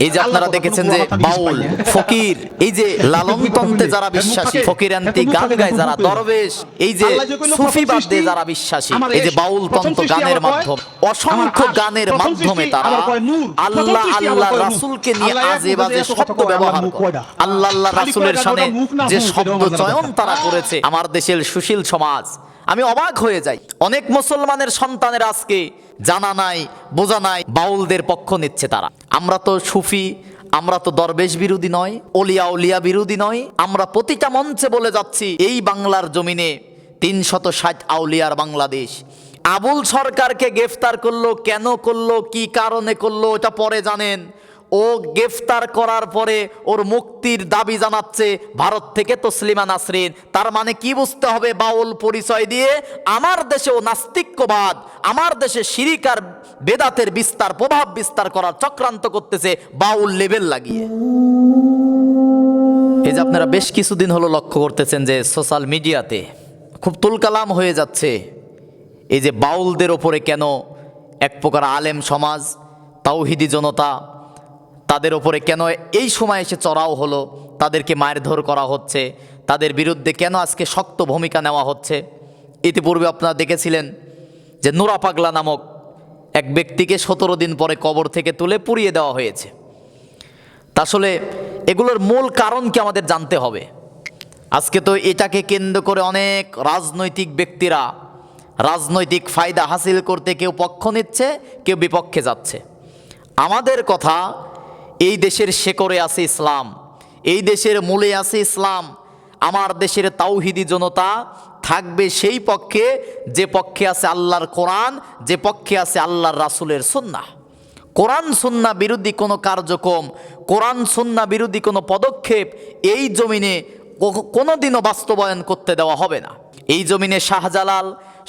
এই যে আপনারা দেখেছেন যে বাউল ফকির, এই যে লালন তন্ত্রে যারা বিশ্বাসী, ফকিরান্তি গান গায় যারা, দরবেশ, এই যে সুফিবাদে যারা বিশ্বাসী, এই যে বাউল তন্ত্র গানের মাধ্যমে, অসংখ্য গানের মাধ্যমে তারা আল্লাহ আল্লাহ রাসূলকে নিয়ে আজে বাজে শব্দ ব্যবহার করে। আল্লাহ আল্লাহ রাসূলের শানে যে শব্দ চয়ন তারা করেছে, আমার দেশের সুশীল সমাজ, আমি অবাক হয়ে যাই। অনেক মুসলমানের সন্তানের আজকে জানা নাই, বোঝা নাই, বাউলদের পক্ষ নিচ্ছে তারা। আমরা তো সুফি, আমরা তো দরবেশ বিরোধী নয়, ওলিয়া উলিয়া বিরোধী নয়। আমরা প্রতিটা মঞ্চে বলে যাচ্ছি এই বাংলার জমিনে ৩৬০ আউলিয়ার বাংলাদেশ। আবুল সরকারকে গ্রেফতার করলো, কেন করলো, কি কারণে করলো, এটা পরে জানেন। ও গ্রেফতার করার পরে ওর মুক্তির দাবি জানাচ্ছে ভারত থেকে তসলিমা নাসরিন। তার মানে কি বুঝতে হবে? বাউল পরিচয় দিয়ে আমার দেশে ও নাস্তিক্যবাদ, আমার দেশে শিরিক আর বেদাতের বিস্তার, প্রভাব বিস্তার করার চক্রান্ত করতেছে বাউল লেভেল লাগিয়ে। এই যে আপনারা বেশ কিছুদিন হলো লক্ষ্য করতেছেন যে সোশ্যাল মিডিয়াতে খুব তুলকালাম হয়ে যাচ্ছে এই যে বাউলদের ওপরে কেন এক প্রকার আলেম সমাজ, তাওহিদি জনতা, তাদের ওপরে কেন এই সময় এসে চড়াও হলো, তাদেরকে মারধর করা হচ্ছে, তাদের বিরুদ্ধে কেন আজকে শক্ত ভূমিকা নেওয়া হচ্ছে। ইতিপূর্বে আপনারা দেখেছিলেন যে নুরা পাগলা নামক এক ব্যক্তিকে 17 দিন পরে কবর থেকে তুলে পুড়িয়ে দেওয়া হয়েছে। তা আসলে এগুলোর মূল কারণ কি আমাদের জানতে হবে। আজকে তো এটাকে কেন্দ্র করে অনেক রাজনৈতিক ব্যক্তিরা রাজনৈতিক ফায়দা হাসিল করতে কেউ পক্ষ নিচ্ছে, কেউ বিপক্ষে যাচ্ছে। আমাদের কথা, এই দেশের শেকড়ে আছে ইসলাম, এই দেশের মূলে আছে ইসলাম। আমার দেশের তাওহিদি জনতা থাকবে সেই পক্ষে যে পক্ষে আছে আল্লাহর কোরআন, যে পক্ষে আছে আল্লাহর রাসূলের সুন্নাহ। কোরআন সুন্নাহ বিরোধী কোনো কার্যক্রম, কোরআন সুন্নাহ বিরোধী কোনো পদক্ষেপ এই জমিনে কোনোদিনও বাস্তবায়ন করতে দেওয়া হবে না। এই জমিনে শাহজালাল,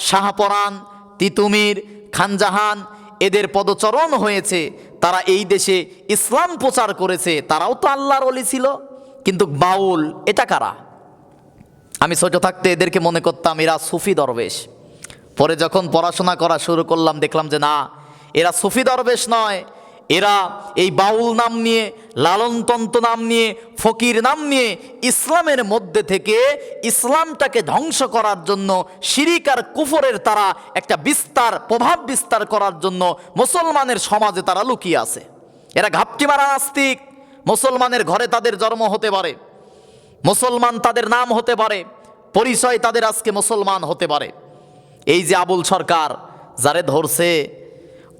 শাহপরাণ, তিতুমির, খানজাহান এদের পদচরণ হয়েছে। তারা এই দেশে ইসলাম প্রচার করেছে, তারাও তো আল্লাহর ওলি ছিল। কিন্তু বাউল এটা কারা? আমি ছোট থাকতে এদেরকে মনে করতাম এরা সুফি দরবেশ। পরে যখন পড়াশোনা করা শুরু করলাম দেখলাম যে না, এরা সুফি দরবেশ নয়, এরা এই বাউল নাম নিয়ে, লালনতন্ত্র নাম নিয়ে, ফকির নাম নিয়ে ইসলামের মধ্যে থেকে ইসলামটাকে ধ্বংস করার জন্য, শিরিক আর কুফরের তারা একটা বিস্তার, প্রভাব বিস্তার করার জন্য মুসলমানের সমাজে তারা লুকিয়ে আছে। এরা ঘাপটি মারা নাস্তিক। মুসলমানের ঘরে তাদের জন্ম হতে পারে, মুসলমান তাদের নাম হতে পারে, পরিচয় তাদের আজকে মুসলমান হতে পারে। এই যে আবুল সরকার যারে ধরছে,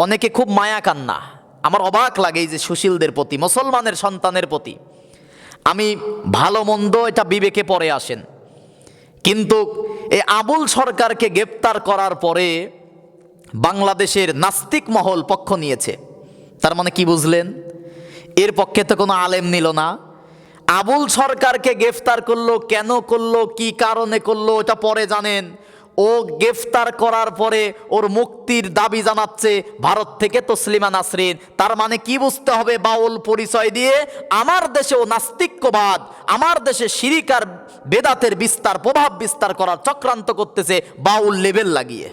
অনেকে খুব মায়া কান্না। আমার অবাক লাগে এই যে সুশীলদের প্রতি, মুসলমানের সন্তানের প্রতি। আমি ভালো মন্দ এটা বিবেকে পরে আসেন, কিন্তু এই আবুল সরকারকে গ্রেপ্তার করার পরে বাংলাদেশের নাস্তিক মহল পক্ষ নিয়েছে। তার মানে কি বুঝলেন? এর পক্ষে তো কোনো আলেম নিল না। আবুল সরকারকে গ্রেফতার করলো, কেন করলো, কি কারণে করলো, এটা পরে জানেন। ও গ্রেফতার করার পরে ওর মুক্তির দাবি জানাচ্ছে ভারত থেকে তসলিমা নাসরিন। তার মানে কি বুঝতে হবে? বাউল পরিচয় দিয়ে আমার দেশে ও নাস্তিক্যবাদ, আমার দেশে শিরিক আর বেদাতের বিস্তার, প্রভাব বিস্তার করার চক্রান্ত করতেছে বাউল লেভেল লাগিয়ে।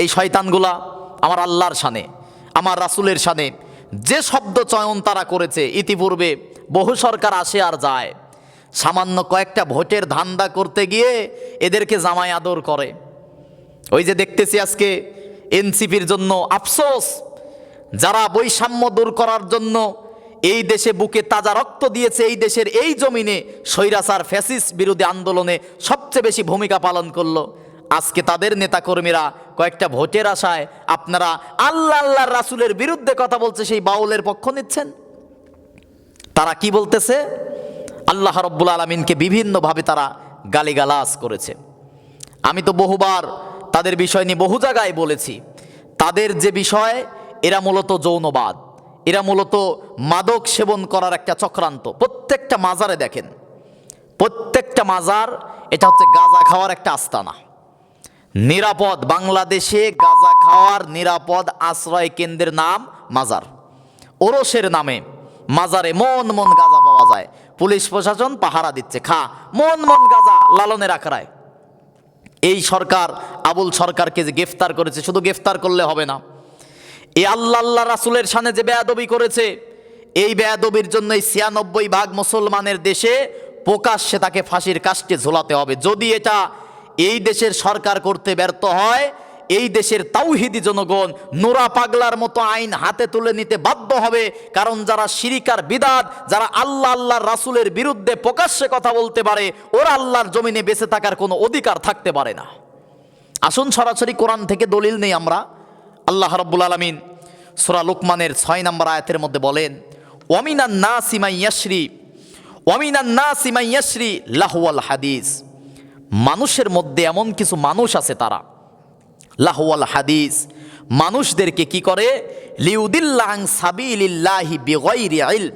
এই শয়তানগুলা আমার আল্লাহর শানে, আমার রাসূলের শানে যে শব্দ চয়ন তারা করেছে, ইতিপূর্বে বহু সরকার আসে আর যায়, সামান্য কয়েকটা ভোটের ধান্দা করতে গিয়ে এদেরকে জামাই আদর করে। ওই যে দেখতেছি আজকে এনসিপির জন্য আফসোস, যারা বৈষম্য দূর করার জন্য এই দেশে বুকে তাজা রক্ত দিয়েছে, এই দেশের এই জমিনে স্বৈরাচার ফ্যাসিস্ট বিরোধী আন্দোলনে সবচেয়ে বেশি ভূমিকা পালন করলো, আজকে তাদের নেতাকর্মীরা কয়েকটা ভোটের আশায় আপনারা আল্লাহ আল্লাহর রাসূলের বিরুদ্ধে কথা বলছে, সেই বাউলের পক্ষ নিচ্ছেন। তারা কি বলতেছে? আল্লাহ রাব্বুল আলামিনকে বিভিন্নভাবে তারা গালিগালাজ করেছে। আমি তো বহুবার তাদের বিষয় নিয়ে বহু জায়গায় বলেছি। তাদের যে বিষয়, এরা মূলত যৌনবাদ, এরা মূলত মাদক সেবন করার একটা চক্রান্ত। প্রত্যেকটা মাজারে দেখেন, প্রত্যেকটা মাজার এটা হচ্ছে গাঁজা খাওয়ার একটা আস্তানা। নিরাপদ, বাংলাদেশে গাঁজা খাওয়ার নিরাপদ আশ্রয় কেন্দ্রের নাম মাজার। ওরসের নামে মাজারে মন মন গাঁজা পাওয়া যায়, পুলিশ প্রশাসন পাহারা দিচ্ছে, খা মন মন গাঁজা লালনের আখড়ায়। এই সরকার আবুল সরকারকে যে গ্রেফতার করেছে, শুধু গ্রেফতার করলে হবে না, এই আল্লাহ আল্লাহ রাসূলের শানে যে বেয়াদবি করেছে, এই বেয়াদবির জন্য ৯৬% মুসলমানের দেশে প্রকাশ্যে তাকে ফাঁসির কাস্টে ঝোলাতে হবে। যদি এটা এই দেশের সরকার করতে ব্যর্থ হয়, এই দেশের তাওহীদি জনগণ নোরা পাগলার মতো আইন হাতে তুলে নিতে বাধ্য হবে। কারণ যারা শিরিকার বিদাত, যারা আল্লাহ আল্লাহর রাসূলের বিরুদ্ধে প্রকাশ্যে কথা বলতে পারে, ওরা আল্লাহর জমিনে বেঁচে থাকার কোনো অধিকার থাকতে পারে না। আসুন সরাসরি কোরআন থেকে দলিল নেই আমরা। আল্লাহ রাব্বুল আলামিন সূরা লুকমানের ৬ নম্বর আয়াতের মধ্যে বলেন, ওয়ামিনান নাসি মান ইয়াশরি লাহওয়াল হাদিস। মানুষের মধ্যে এমন কিছু মানুষ আছে, তারা লাহওয়াল হাদিস, মানুষদেরকে কি করে, লিউদিল্লা আন সাবিলিল্লাহি বিগাইরি ইলম,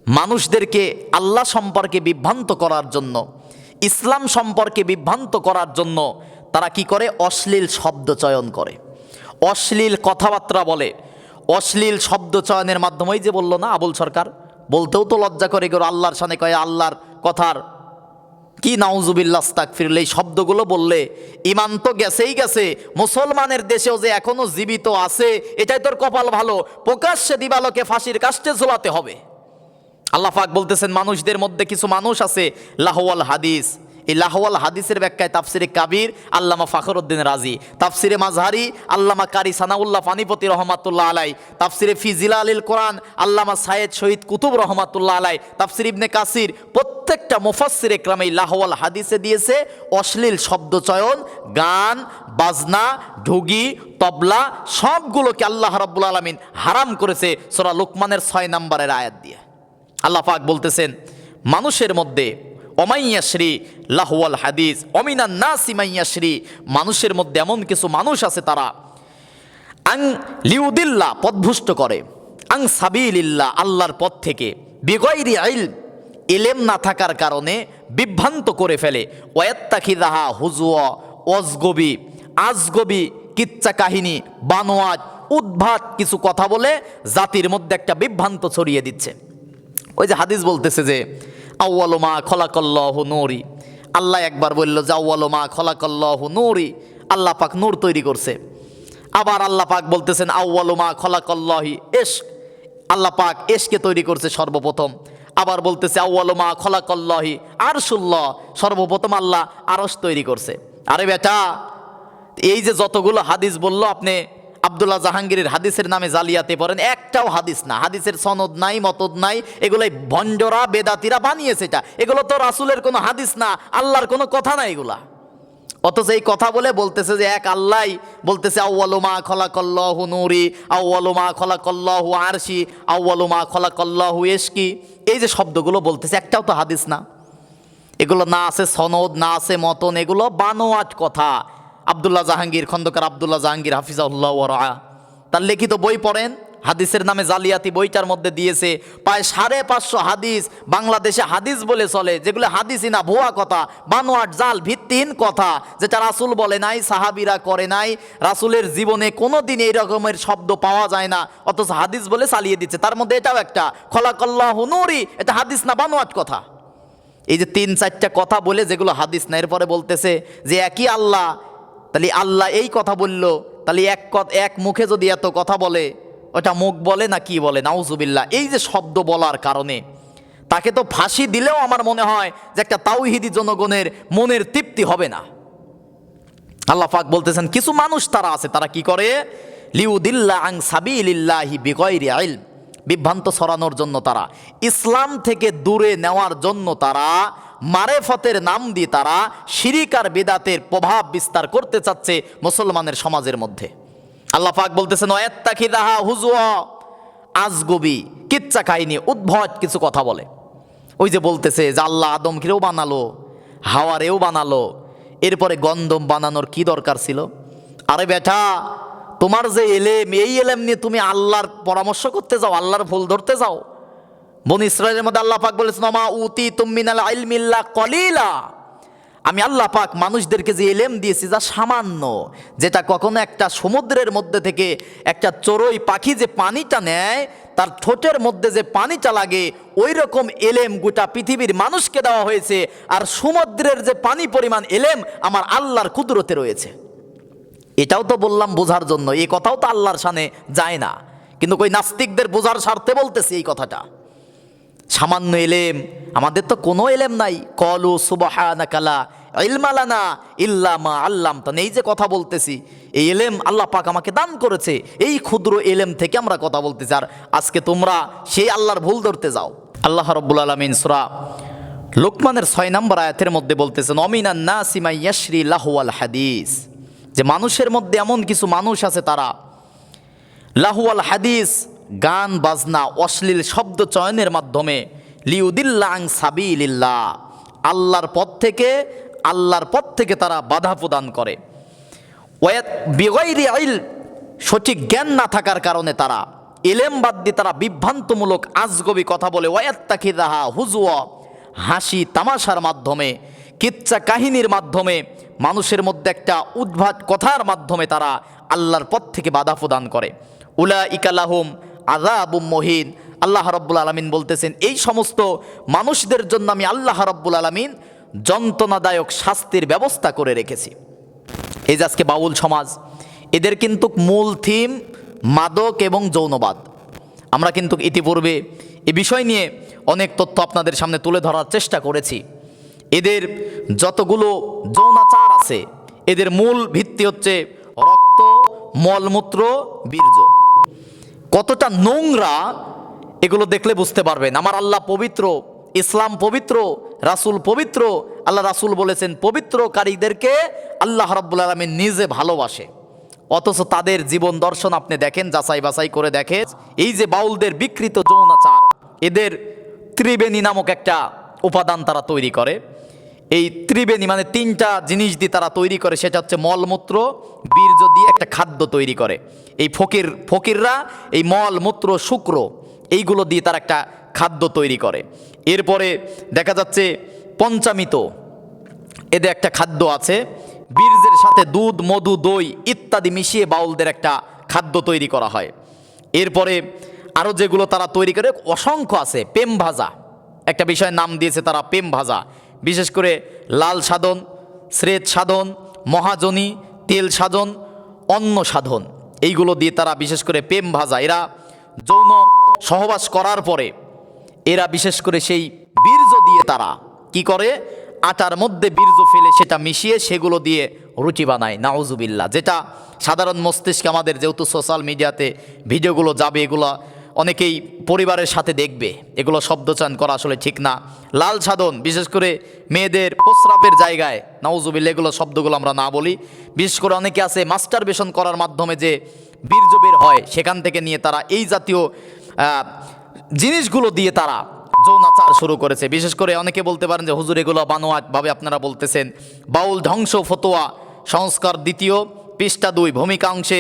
মানুষদেরকে আল্লাহ সম্পর্কে বিভ্রান্ত করার জন্য, ইসলাম সম্পর্কে বিভ্রান্ত করার জন্য তারা কি করে, অশ্লীল শব্দ চয়ন করে, অশ্লীল কথাবার্তা বলে, অশ্লীল শব্দ চয়নের মাধ্যমে। যে বললো না আবুল সরকার, বলতেও তো লজ্জা করে গেল, আল্লাহর শানে কয়ে আল্লাহর কথার কি নাউজুবিল্লাহ আস্তাগফিরুল্লাহ, এই শব্দগুলো বললে ইমান তো গেছেই গেছে, মুসলমানের দেশেও যে এখনো জীবিত আছে এটাই তোর কপাল ভালো, প্রকাশ্যে দিবালোকে ফাঁসির কাস্টে ঝোলাতে হবে। আল্লাহ পাক বলতেছেন মানুষদের মধ্যে কিছু মানুষ আছে লাহওয়াল হাদিস। এই লাহওয়াল হাদিসের ব্যাখ্যায় তাফসিরে কাবির আল্লামা ফখরউদ্দিন রাজি, তাফসিরে মাযহারি আল্লামা কারি সানাউল্লাহ পানিপতি রহমাতুল্লাহ আলাই, তাফসিরে ফি জিলালিল কোরআন আল্লামা সাইয়েদ শহীদ কুতুব রহমাতুল্লাহ আলাই, তাফসির ইবনে কাসির, প্রত্যেকটা মুফাসসির ইকরাম এই লাহওয়াল হাদিসে দিয়েছে অশ্লীল শব্দ চয়ন, গান বাজনা, ঢুগি, তবলা সবগুলোকে আল্লাহ রাব্বুল আলামিন হারাম করেছে সূরা লুকমানের ৬ নম্বরের আয়াত দিয়ে। আল্লাহ পাক বলতেছেন মানুষের মধ্যে অমাইয়াশ্রী লাহওয়াল হাদিস অমিনান নাসি মাইয়াশ্রী, মানুষের মধ্যে এমন কিছু মানুষ আছে তারা আং লিউদিল্লাহ পথভ্রষ্ট করে, আং সাবিলিল্লাহ আল্লাহর পথ থেকে, বিগাইরি ইলম ইলম না থাকার কারণে বিভ্রান্ত করে ফেলে, ওয়াত্তাখিযাহা হুজুয়া অজগবি আজগবি কিচ্ছা কাহিনী বানোয়াট উদ্ভাট কিছু কথা বলে জাতির মধ্যে একটা বিভ্রান্ত ছড়িয়ে দিচ্ছে। ওই যে হাদিস বলতেছে যে আউয়ালু মা খলাকাল্লাহু নূরি, আল্লাহ একবার বলল যে আউয়ালু মা খলাকাল্লাহু নূরি, আল্লাহ পাক নূর তৈরি করছে। আবার আল্লাহ পাক বলতেছেন আউয়ালু মা খলাকাল্লাহি ইশক, আল্লাহ পাক ইশকে তৈরি করছে সর্বপ্রথম। আবার বলতেছে আউয়ালু মা খলাকাল্লাহি আরশুল্লাহ, সর্বপ্রথম আল্লাহ আরশ তৈরি করছে। আরে বেটা, এই যে যতগুলো হাদিস বললো, আপনি আব্দুল্লাহ জাহাঙ্গীরের হাদিসের নামে জালিয়াতে পড়েন, একটাও হাদিস না, হাদিসের সনদ নাই মতদ নাই, এগুলোই ভণ্ডরা বেদাতিরা বানিয়েছে। এটা এগুলো তো রাসূলের কোনো হাদিস না, আল্লাহর কোনো কথা না এগুলা। অথচ এই কথা বলে বলতেছে যে এক আল্লাহ বলতেছে আউয়ালু মা খলাকাল্লাহু নূরি, আউয়ালু মা খলাকাল্লাহু আরশি, আউয়ালু মা খলাকাল্লাহু ইশকি, এই যে শব্দগুলো বলতেছে একটাও তো হাদিস না। এগুলো না আছে সনদ, না আছে মতন, এগুলো বানোয়াট কথা। আব্দুল্লাহ জাহাঙ্গীর খন্দকার আব্দুল্লাহ জাহাঙ্গীর হাফিজাহুল্লাহ ওয়া রাআ, তার লিখিত বই পড়েন, হাদিসের নামে জালিয়াতি বইটার মধ্যে দিয়েছে প্রায় 550 হাদিস বাংলাদেশে হাদিস বলে চলে, যেগুলো হাদিসই না, ভুয়া কথা, বানোয়াট জাল ভিত্তিহীন কথা, যেটা রাসূল বলে নাই, সাহাবীরা করে নাই, রাসূলের জীবনে কোনোদিন এই রকমের শব্দ পাওয়া যায় না, অথচ হাদিস বলে চালিয়ে দিচ্ছে। তার মধ্যে এটাও একটা খলাকাল্লাহু নূরি, এটা হাদিস না, বানোয়াট কথা। এই যে 3-4টা কথা বলে যেগুলো হাদিস না, এরপরে বলতেছে যে একই আল্লাহ, তাহলে আল্লাহ এই কথা বললো, তাহলে এক মুখে যদি এত কথা বলে, ওটা মুখ বলে না কি বলে, নাউজুবিল্লাহ। এই যে শব্দ বলার কারণে তাকে তো ফাঁসি দিলেও আমার মনে হয় যে একটা তাওহীদি জনগণের মনের তৃপ্তি হবে না। আল্লাহ পাক বলতেছেন কিছু মানুষ তারা আছে, তারা কি করে, লিউদিল্লা আন সাবিলিল্লাহি বিগাইরি ইলম, বিভ্রান্ত ছড়ানোর জন্য, তারা ইসলাম থেকে দূরে নেওয়ার জন্য, তারা মারেফতের নাম দিয়ে তারা শিরিক আর বিদাতের প্রভাব বিস্তার করতে চাচ্ছে মুসলমানের সমাজের মধ্যে। আল্লাহ পাক বলতেছেন ওয়াত্তাখিযাহা হুজুয়া আজগবি কিচ্ছা কাহিনী উদ্ভট কিছু কথা বলে। ওই যে বলতেছে যে আল্লাহ আদমকেও বানালো, হাওয়ারেও বানালো, এরপরে গন্ধম বানানোর কি দরকার ছিল? আরে বেটা, তোমার যে এলেম, এই এলেম নিয়ে তুমি আল্লাহর পরামর্শ করতে যাও, আল্লাহর ভুল ধরতে যাও। বনী ইসরাঈলের মধ্যে আল্লাহ পাক বলেছেন মা উতিতুম মিনাল ইলমি ইল্লা কলিলা, আমি আল্লাহ পাক মানুষদেরকে যে এলেম দিয়েছি যা সামান্য, যেটা কখনো একটা সমুদ্রের মধ্যে থেকে একটা চড়ুই পাখি যে পানিটা নেয়, তার ঠোঁটের মধ্যে যে পানিটা লাগে, ওই রকম এলেম গোটা পৃথিবীর মানুষকে দেওয়া হয়েছে। আর সমুদ্রের যে পানি পরিমাণ এলেম আমার আল্লাহর কুদরতে রয়েছে। এটাও তো বললাম বোঝার জন্য, এই কথাও তো আল্লাহর শানে যায় না, কিন্তু ওই নাস্তিকদের বোঝার স্বার্থে বলতেছি এই কথাটা। সামান্য এলেম, আমাদের তো কোনো এলেম নাই। কলু সুবহানাকা লা ইলমা লানা ইল্লা মা আল্লামতানা, এই যে কথা বলতেছি, এই এলেম আল্লাহ পাক আমাকে দান করেছে, এই ক্ষুদ্র এলেম থেকে আমরা কথা বলতেছি। আর আজকে তোমরা সেই আল্লাহর ভুল ধরতে যাও। আল্লাহ রাব্বুল আলামিন সূরা লোকমানের 6 নম্বর আয়াতের মধ্যে বলতেছেন, অমিনান নাসি মান ইয়াশরি লাহওয়াল হাদিস, যে মানুষের মধ্যে এমন কিছু মানুষ আছে তারা লাহওয়াল হাদিস, গান বাজনা অশ্লীল শব্দ চয়নের মাধ্যমে লিউদিল্লা আন সাবিলিল্লাহ, আল্লাহর পথ থেকে তারা বাধা প্রদান করে। ওয়াত বিগাইরি ইলম, সঠিক জ্ঞান না থাকার কারণে তারা ইলম বাদ দিয়ে তারা বিভ্রান্তমূলক আজগবি কথা বলে। ওয়াত্তাখিযাহা হুজুয়া, হাসি তামাশার মাধ্যমে, কিচ্ছা কাহিনীর মাধ্যমে, মানুষের মধ্যে একটা উদ্ভাট কথার মাধ্যমে তারা আল্লাহর পথ থেকে বাধা প্রদান করে। উলাইকা লাহুম আযাবুম মুহিন, আল্লাহ রাব্বুল আলামিন বলতেছেন এই সমস্ত মানুষদের জন্য আমি আল্লাহ রাব্বুল আলামিন যন্ত্রণাদায়ক শাস্তির ব্যবস্থা করে রেখেছি। এই যে আজকে বাউল সমাজ, এদের কিন্তু মূল থিম মাদক এবং যৌনবাদ। আমরা কিন্তু ইতিপূর্বে এ বিষয় নিয়ে অনেক তথ্য আপনাদের সামনে তুলে ধরার চেষ্টা করেছি। এদের যতগুলো যৌনাচার আছে, এদের মূল ভিত্তি হচ্ছে রক্ত, মলমূত্র, বীর্য। কতটা নোংরা এগুলো দেখলে বুঝতে পারবেন। আমার আল্লাহ পবিত্র, ইসলাম পবিত্র, রাসূল পবিত্র। আল্লাহ রাসূল বলেছেন পবিত্রকারীদেরকে আল্লাহ রাব্বুল আলামিন নিজে ভালোবাসে। অথচ তাদের জীবন দর্শন আপনি দেখেন, যাচাই বাছাই করে দেখেন। এই যে বাউলদের বিকৃত যৌনাচার, এদের ত্রিবেণী নামক একটা উপাদান তারা তৈরি করে। এই ত্রিবেণী মানে 3টা জিনিস দিয়ে তারা তৈরি করে, সেটা হচ্ছে মলমূত্র, বীর্য দিয়ে একটা খাদ্য তৈরি করে। এই ফকিররা এই মলমূত্র, শুক্র, এইগুলো দিয়ে তারা একটা খাদ্য তৈরি করে। এরপরে দেখা যাচ্ছে পঞ্চামৃত, এদের একটা খাদ্য আছে। বীর্যের সাথে দুধ, মধু, দই ইত্যাদি মিশিয়ে বাউলদের একটা খাদ্য তৈরি করা হয়। এরপরে আরও যেগুলো তারা তৈরি করে অসংখ্য আছে। প্রেম ভাজা একটা বিষয়ের নাম দিয়েছে তারা, প্রেম ভাজা। বিশেষ করে লাল সাধন, শ্রেত সাধন, মহাজনী, তেল সাধন, অন্ন সাধন, এইগুলো দিয়ে তারা বিশেষ করে প্রেম ভাজা। এরা যৌন সহবাস করার পরে এরা বিশেষ করে সেই বীর্য দিয়ে তারা কি করে, আটার মধ্যে বীর্য ফেলে সেটা মিশিয়ে সেগুলো দিয়ে রুটি বানায়। নাউজুবিল্লাহ। যেটা সাধারণ মস্তিষ্কে আমাদের, যেহেতু সোশ্যাল মিডিয়াতে ভিডিওগুলো যাবে, এগুলো অনেকেই পরিবারের সাথে দেখবে, এগুলো শব্দচয়ন করা আসলে ঠিক না। লাল সাধন বিশেষ করে মেয়েদের প্রস্রাবের জায়গায়, নাউজুবিল্লাহ, এগুলো শব্দগুলো আমরা না বলি। বিশেষ করে অনেকে আছে মাস্টারবেশন করার মাধ্যমে যে বীর্য বের হয়, সেখান থেকে নিয়ে তারা এই জাতীয় জিনিসগুলো দিয়ে তারা যৌনাচার শুরু করেছে। বিশেষ করে অনেকে বলতে পারেন যে হুজুর এগুলো বানোয়াট ভাবে আপনারা বলতেছেন। বাউল ধ্বংস ফতোয়া সংস্কার 2 পৃষ্ঠা 2 ভূমিকা অংশে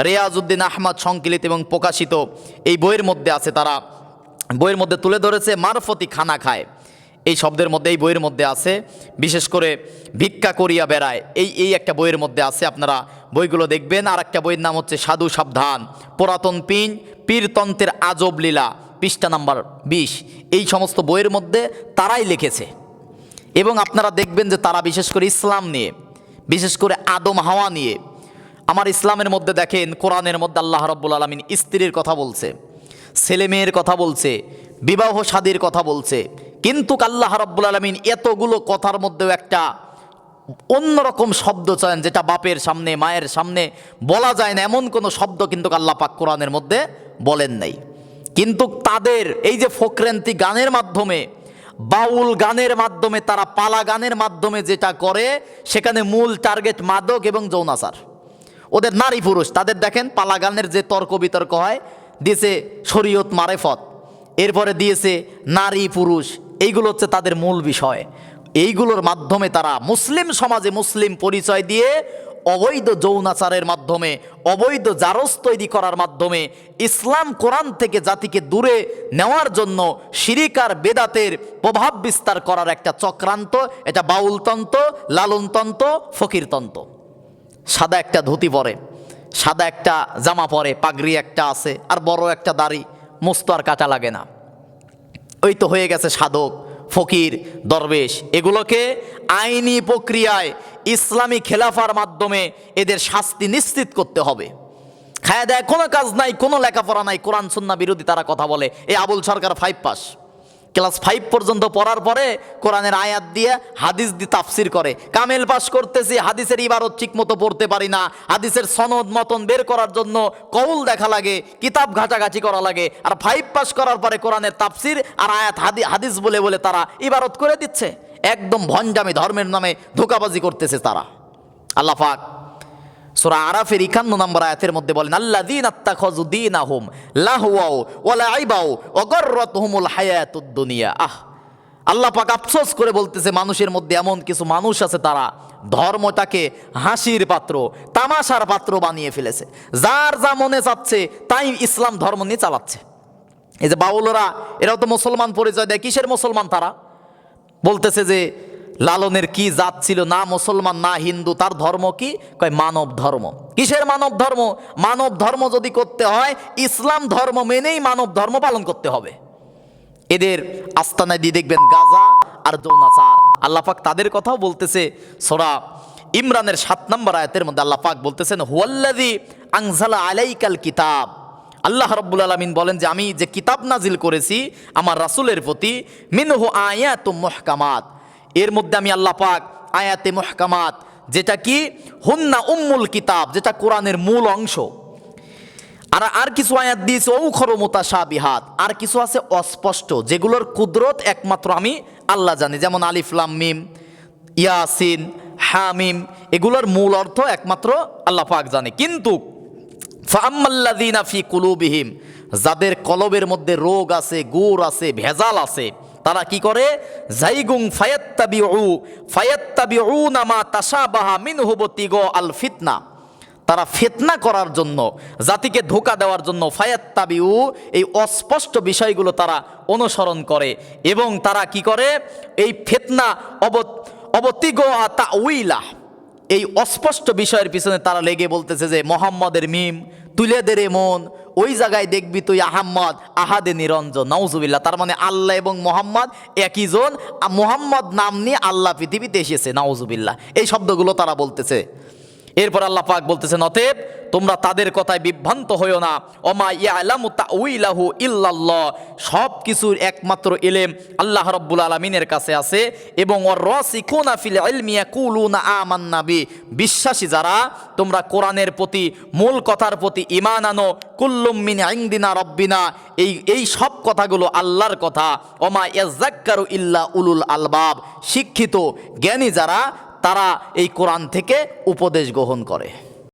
রেয়াজউদ্দিন আহমদ সংকলিত এবং প্রকাশিত এই বইয়ের মধ্যে আছে। তারা বইয়ের মধ্যে তুলে ধরেছে মারফতি খানা খায়, এই শব্দের মধ্যে এই বইয়ের মধ্যে আছে। বিশেষ করে ভিক্ষা করিয়া বেড়ায়, এই একটা বইয়ের মধ্যে আছে, আপনারা বইগুলো দেখবেন। আর একটা বইয়ের নাম হচ্ছে সাধু সাবধান, পুরাতন পীরতন্ত্রের আজব লীলা, পৃষ্ঠা নাম্বার 20। এই সমস্ত বইয়ের মধ্যে তারাই লিখেছে। এবং আপনারা দেখবেন যে তারা বিশেষ করে ইসলাম নিয়ে, বিশেষ করে আদম হাওয়া নিয়ে, আমার ইসলামের মধ্যে দেখেন কোরআনের মধ্যে আল্লাহ রাব্বুল আলামিন স্ত্রীর কথা বলছে, ছেলে মেয়ের কথা বলছে, বিবাহ শাদীর কথা বলছে। কিন্তু আল্লাহ রাব্বুল আলামিন এতগুলো কথার মধ্যেও একটা অন্যরকম শব্দ চয়ন, যেটা বাপের সামনে মায়ের সামনে বলা যায় না, এমন কোনো শব্দ কিন্তু আল্লাহ পাক কোরআনের মধ্যে বলেন নাই। কিন্তু তাদের এই যে ফকরেন্তি গানের মাধ্যমে, বাউল গানের মাধ্যমে, তারা পালা গানের মাধ্যমে যেটা করে, সেখানে মূল টার্গেট মাদক এবং যৌনাচার। ওদের নারী পুরুষ, তাদের দেখেন পালা গানের যে তর্ক বিতর্ক হয়, দিয়েছে শরীয়ত মারেফত, এরপরে দিয়েছে নারী পুরুষ, এইগুলো হচ্ছে তাদের মূল বিষয়। এইগুলোর মাধ্যমে তারা মুসলিম সমাজে মুসলিম পরিচয় দিয়ে অবৈধ যৌনাচারের মাধ্যমে, অবৈধ জারজ তৈরি করার মাধ্যমে ইসলাম কোরআন থেকে জাতিকে দূরে নেওয়ার জন্য শিরিক আর বেদাতের প্রভাব বিস্তার করার একটা চক্রান্ত। এটা বাউলতন্ত্র, লালনতন্ত্র, ফকিরতন্ত্র। সাদা একটা ধুতি পরে, সাদা একটা জামা পরে, পাগড়ি একটা আছে, আর বড় একটা দাড়ি, মস্ত আর কাটা লাগে না। ওই তো হয়ে গেছে সাধক, ফকির, দরবেশ। এগুলোকে আইনি প্রক্রিয়ায় ইসলামী খেলাফার মাধ্যমে এদের শাস্তি নিশ্চিত করতে হবে। খায়া দেয়, কোনো কাজ নাই, কোনো লেখাপড়া নাই, কোরআন সুন্নাহ বিরোধী তারা কথা বলে। এই আবুল সরকার 5 পাস, ক্লাস 5 পর্যন্ত পড়ার পরে কোরআনের আয়াত দিয়ে হাদিস দিয়ে তাফসির করে। কামেল পাস করতেছি, হাদিসের ইবারত ঠিক মতো পড়তে পারি না, হাদিসের সনদ মতন বের করার জন্য কৌল দেখা লাগে, কিতাব ঘাটাঘাটি করা লাগে। আর 5 পাস করার পরে কোরআনের তাফসির আর আয়াত হাদিস বলে বলে তারা ইবারত করে দিচ্ছে। একদম ভণ্ডামি, ধর্মের নামে ধোঁকাবাজি করতেছে তারা। আল্লাহ পাক সূরা আরাফের 51 নম্বর আয়াতের মধ্যে বলেন, আল্লাযীনা ইত্তাখাযু দীনাহুম লাহওয়াও ওয়া লাইবাও ওয়া গাররাতহুমুল হায়াতুদ দুনিয়া। আল্লাহ পাক আফসোস করে বলতেছে, মানুষের মধ্যে এমন কিছু মানুষ আছে তারা ধর্মটাকে হাসির পাত্র, তামাশার পাত্র বানিয়ে ফেলেছে। যার যা মনে চাচ্ছে তাই ইসলাম ধর্ম নিয়ে চালাচ্ছে। এই যে বাউলরা, এরাও তো মুসলমান পরিচয় দেয়। কিসের মুসলমান তারা? বলতেছে যে লালনের কি জাত ছিল, না মুসলমান না হিন্দু, তার ধর্ম কি? কয় মানব ধর্ম। কিসের মানব ধর্ম? মানব ধর্ম যদি করতে হয় ইসলাম ধর্ম মেনেই মানব ধর্ম পালন করতে হবে। এদের আস্তানায় দিয়ে দেখবেন গাজা আর যৌনাচার। আল্লাহ পাক তাদের কথাও বলতেছে সূরা ইমরানের 7 নম্বর আয়াতের মধ্যে আল্লাহ পাক বলতেছেন, হুয়াল্লাযী আনজালা আলাইকাল কিতাব। আল্লাহ রাব্বুল আলামিন বলেন যে আমি যে কিতাব নাজিল করেছি আমার রাসূলের প্রতি, মিনহু আয়াতুম মুহকামাত, এর মধ্যে আমি আল্লাহ পাক আয়াতে মুহকামাত, যেটা কি হুন্না উম্মুল কিতাব, যেটা কোরআনের মূল অংশ, আর কিছু আয়াত দিয়েছে ঔখর মুতাশাবিহাত, আর কিছু আছে অস্পষ্ট, যেগুলোর কুদরত একমাত্র আমি আল্লাহ জানি। যেমন আলিফ লাম মিম, ইয়াসিন, হামিম, এগুলোর মূল অর্থ একমাত্র আল্লাহ পাক জানে। কিন্তু ফাআম্মাল্লাযীনা ফি কুলুবিহিম, যাদের কলবের মধ্যে রোগ আছে, গুর আছে, ভেজাল আছে, তারা কি করে? জাইগুং ফায়াত্তাবিউনা মা তাশাবাহা মিনহু ইবতিগা আল ফিতনা, তারা ফিতনা করার জন্য, জাতিকে ধোঁকা দেওয়ার জন্য ফায়াত্তাবিউ, এই অস্পষ্ট বিষয়গুলো তারা অনুসরণ করে। এবং তারা কি করে? এই ফিতনা অবতিগা তাউইলা, এই অস্পষ্ট বিষয়ের পিছনে তারা লেগে বলতেছে যে মোহাম্মদের মিম তুলে দে রে মন, ওই জায়গায় দেখবি তুই আহাম্মদ আহাদে নিরঞ্জন, নাউজুবিল্লাহ। তার মানে আল্লাহ এবং মোহাম্মদ একই জন, মোহাম্মদ নাম নিয়ে আল্লাহ পৃথিবীতে এসেছে, নাউজুবিল্লাহ। এই শব্দগুলো তারা বলতেছে। এরপর আল্লাহ পাক বলতেছেন, অতএব তোমরা তাদের কথায় বিভ্রান্ত হইও না। ওমা ইয়ালামু তাউইলাহু ইল্লাল্লাহ, সব কিছুর একমাত্র ইলম আল্লাহ রাব্বুল আলামিনের কাছে আছে। এবং ওয়ারাসিকুনা ফিল ইলমি ইয়াকুলুনা আমান্না বি, বিশ্বাসী যারা, তোমরা কোরআনের প্রতি, মূল কথার প্রতি ঈমান আনো। কুল্লুম মিন ইনদিনা রাব্বিনা, এই সব কথাগুলো আল্লাহর কথা। ওমা ইয়াযাক্কারু ইল্লা উলুল আলবাব, শিক্ষিত জ্ঞানী যারা, তারা এই কোরআন থেকে উপদেশ গ্রহণ করে।